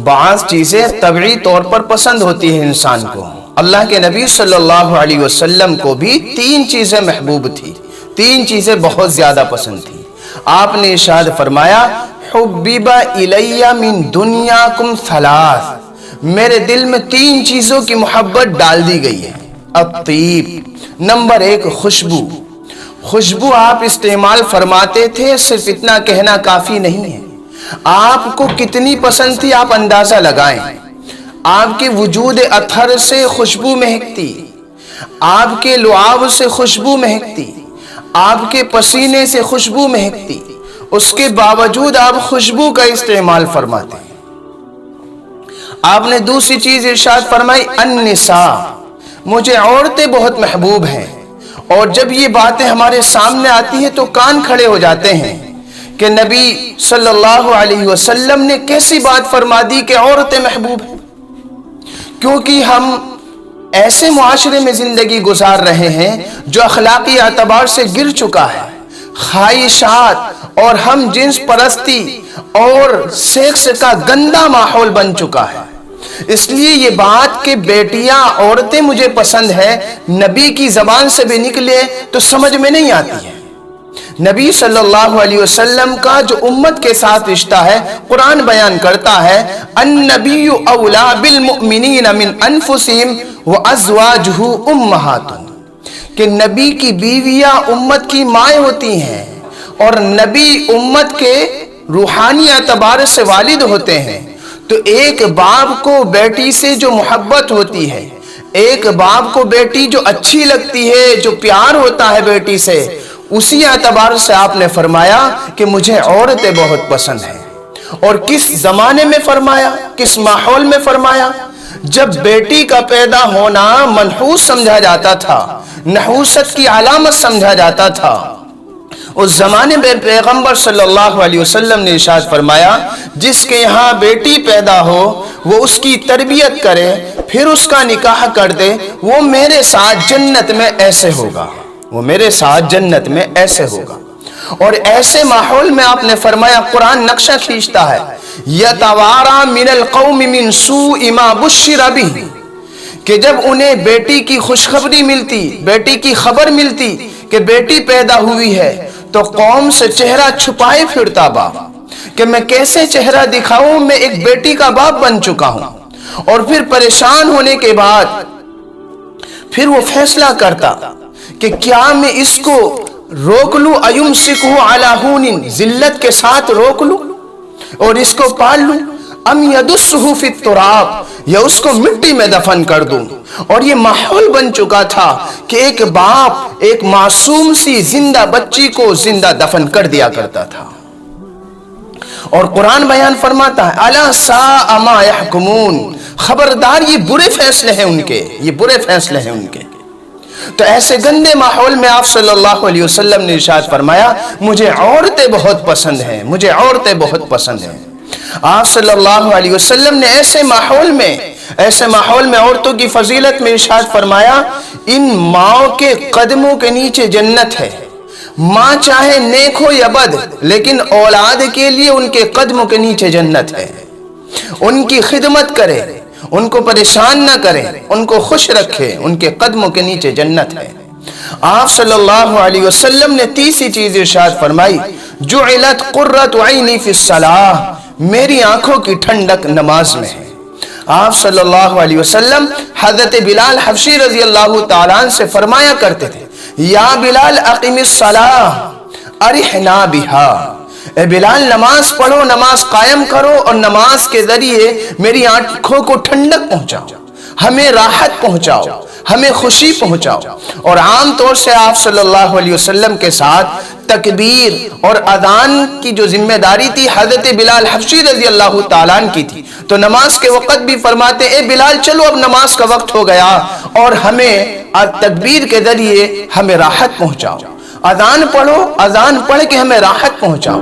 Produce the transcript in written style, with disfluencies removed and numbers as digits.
بعض چیزیں طبعی طور پر پسند ہوتی ہیں انسان کو۔ اللہ کے نبی صلی اللہ علیہ وسلم کو بھی 3 چیزیں محبوب تھی، 3 چیزیں بہت زیادہ پسند تھی۔ آپ نے ارشاد فرمایا حبب الی من دنیاکم 3، میرے دل میں 3 چیزوں کی محبت ڈال دی گئی ہے۔ الطیب، نمبر 1 خوشبو۔ خوشبو آپ استعمال فرماتے تھے، صرف اتنا کہنا کافی نہیں ہے۔ آپ کو کتنی پسند تھی آپ اندازہ لگائیں۔ آپ کے وجود اطہر سے خوشبو مہکتی، آپ کے لعاب سے خوشبو مہکتی، آپ کے پسینے سے خوشبو مہکتی، اس کے باوجود آپ خوشبو کا استعمال فرماتے ہیں۔ آپ نے دوسری چیز ارشاد فرمائی النساء، مجھے عورتیں بہت محبوب ہیں، اور جب یہ باتیں ہمارے سامنے آتی ہیں تو کان کھڑے ہو جاتے ہیں کہ نبی صلی اللہ علیہ وسلم نے کیسی بات فرما دی کہ عورتیں محبوب ہیں۔ کیونکہ ہم ایسے معاشرے میں زندگی گزار رہے ہیں جو اخلاقی اعتبار سے گر چکا ہے، خواہشات اور ہم جنس پرستی اور سیکس کا گندا ماحول بن چکا ہے۔ اس لیے یہ بات کہ بیٹیاں عورتیں مجھے پسند ہے نبی کی زبان سے بھی نکلے تو سمجھ میں نہیں آتی ہے۔ نبی صلی اللہ علیہ وسلم کا جو امت کے ساتھ رشتہ ہے قرآن بیان کرتا ہے النبی اولا بالمؤمنین من انفسہم وازواجہ امہاتہم، کہ نبی کی بیویاں امت کی مائیں ہوتی ہیں اور نبی امت کے روحانی اعتبار سے والد ہوتے ہیں۔ تو ایک باپ کو بیٹی سے جو محبت ہوتی ہے، ایک باپ کو بیٹی جو اچھی لگتی ہے، جو پیار ہوتا ہے بیٹی سے، اسی اعتبار سے آپ نے فرمایا کہ مجھے عورتیں بہت پسند ہیں۔ اور کس زمانے میں فرمایا، کس ماحول میں فرمایا؟ جب بیٹی کا پیدا ہونا منحوس سمجھا جاتا تھا، نحوست کی علامت سمجھا جاتا تھا، اس زمانے میں پیغمبر صلی اللہ علیہ وسلم نے ارشاد فرمایا جس کے یہاں بیٹی پیدا ہو وہ اس کی تربیت کرے، پھر اس کا نکاح کر دے، وہ میرے ساتھ جنت میں ایسے ہوگا، وہ میرے ساتھ جنت میں ایسے ہوگا۔ اور ایسے ماحول میں آپ نے فرمایا، قرآن نقشہ کھینچتا ہے یَتَوَارَى مِنَ الْقَوْمِ مِنْ سُوءِ مَا بُشِّرَ بِهِ، کہ جب انہیں بیٹی کی خوشخبری ملتی، بیٹی کی خبر ملتی کہ بیٹی پیدا ہوئی ہے، تو قوم سے چہرہ چھپائے پھرتا باپ کہ میں کیسے چہرہ دکھاؤں، میں ایک بیٹی کا باپ بن چکا ہوں۔ اور پھر پریشان ہونے کے بعد پھر وہ فیصلہ کرتا کہ کیا میں اس کو روک لوں، ایمسکہ علی ہون، ذلت کے ساتھ روک لوں اور اس کو پال لوں، ام یدسہ فی التراب، یا اس کو مٹی میں دفن کر دوں۔ اور یہ ماحول بن چکا تھا کہ ایک باپ ایک معصوم سی زندہ بچی کو زندہ دفن کر دیا کرتا تھا۔ اور قرآن بیان فرماتا ہے الا ساء ما یحکمون، خبردار یہ برے فیصلے ہیں ان کے، یہ برے فیصلے ہیں ان کے۔ تو ایسے گندے ماحول میں آپ صلی اللہ علیہ وسلم نے ارشاد فرمایا مجھے عورتیں بہت پسند ہیں، مجھے عورتیں بہت پسند ہیں۔ آپ صلی اللہ علیہ وسلم نے ایسے ماحول میں عورتوں کی فضیلت میں ارشاد فرمایا ان ماؤں کے قدموں کے نیچے جنت ہے، ماں چاہے نیک ہو یا بد لیکن اولاد کے لیے ان کے قدموں کے نیچے جنت ہے۔ ان کی خدمت کرے، ان کو پریشان نہ کرے، ان کو خوش رکھے، ان کے قدموں کے نیچے جنت ہے۔ آپ صلی اللہ علیہ وسلم نے تیسری چیز ارشاد فرمائی جعلت قرۃ عینی فی الصلاۃ، میری آنکھوں کی ٹھنڈک نماز میں ہے۔ آپ صلی اللہ علیہ وسلم حضرت بلال حبشی رضی اللہ تعالیٰ عنہ سے فرمایا کرتے تھے یا بلال اقم الصلاۃ ارحنا بہا، اے بلال نماز پڑھو، نماز قائم کرو اور نماز کے ذریعے میری آنکھوں کو ٹھنڈک پہنچاؤ، ہمیں راحت پہنچاؤ، ہمیں خوشی پہنچاؤ۔ اور عام طور سے آپ صلی اللہ علیہ وسلم کے ساتھ تکبیر اور اذان کی جو ذمہ داری تھی حضرت بلال حبشی رضی اللہ تعالیٰ عنہ کی تھی، تو نماز کے وقت بھی فرماتے اے بلال چلو اب نماز کا وقت ہو گیا اور ہمیں تکبیر کے ذریعے ہمیں راحت پہنچاؤ، اذان پڑھو، اذان پڑھ کے ہمیں راحت پہنچاؤ۔